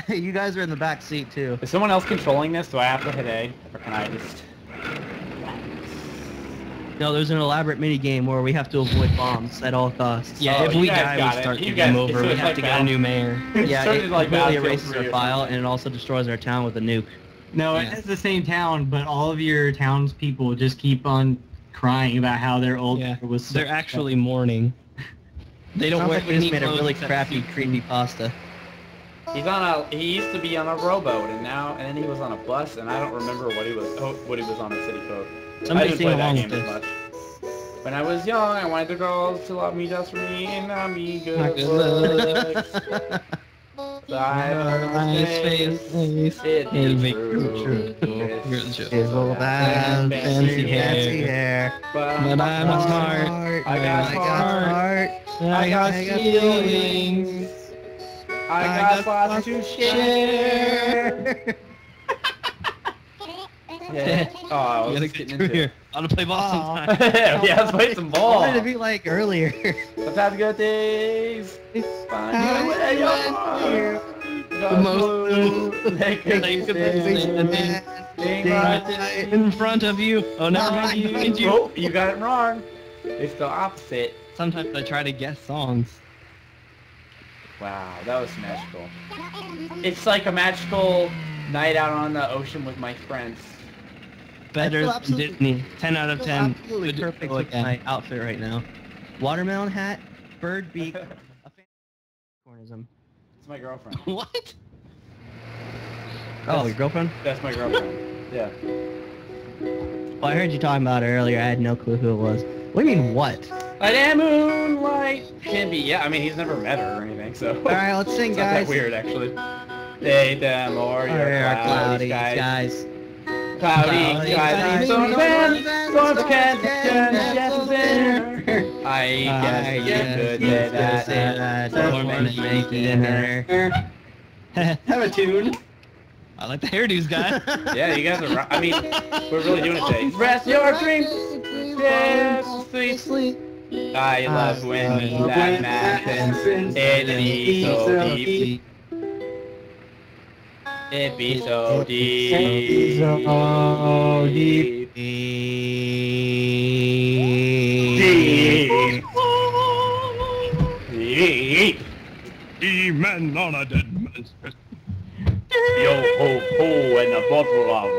You guys are in the back seat too. Is someone else controlling this? Do I have to hit A? Or can I just... No, there's an elaborate mini game where we have to avoid bombs at all costs. Yeah, if we die, we start the game over. We have to get a new mayor. Yeah, it completely erases our file, and it also destroys our town with a nuke. No, it's the same town, but all of your townspeople just keep on crying about how their old was. They're actually mourning. They don't wear like we just made a really crappy, creepy pasta. He's on a. He used to be on a rowboat, and then he was on a bus, and I don't remember what he was. What he was on a city code. Somebody I didn't sing play that along game with as much. When I was young, I wanted the girls to love me just for me and not me good looks. It'll make true. It's all that fancy hair. But I'm smart. I got heart. I got feelings. I got lots to share. Yeah. Oh, I was just getting into it. I want to play ball sometime. Yeah, let's play some ball. What did it be like earlier? Let's have good days. The most in front of you. Oh, never mind. Oh, you got it wrong. It's the opposite. Sometimes I try to guess songs. Wow, that was magical. It's like a magical night out on the ocean with my friends. Better than Disney. 10 out of 10. Absolutely perfect with my outfit right now. Watermelon hat, bird beak, cornism. It's my girlfriend. What? Oh, your girlfriend? That's my girlfriend. Yeah. Well, I heard you talking about it earlier. I had no clue who it was. What do you mean, what? Light and moonlight can be. Yeah, I mean, he's never met her or anything, so. Alright, let's sing, it's not guys. that weird, actually. They, them, or your cloudy skies. Cloudy skies. Storms can yes in. I guess you could say that. Storms make dinner. Have a tune. I like the hairdos, guy. Yeah, you guys are. I mean, we're really doing it today. Rest your dreams. Yes, sweet. I love when that happens. It be so deep. It be so deep. So deep. Deep. Demon on a dead man's chest. Yo ho ho and a bottle of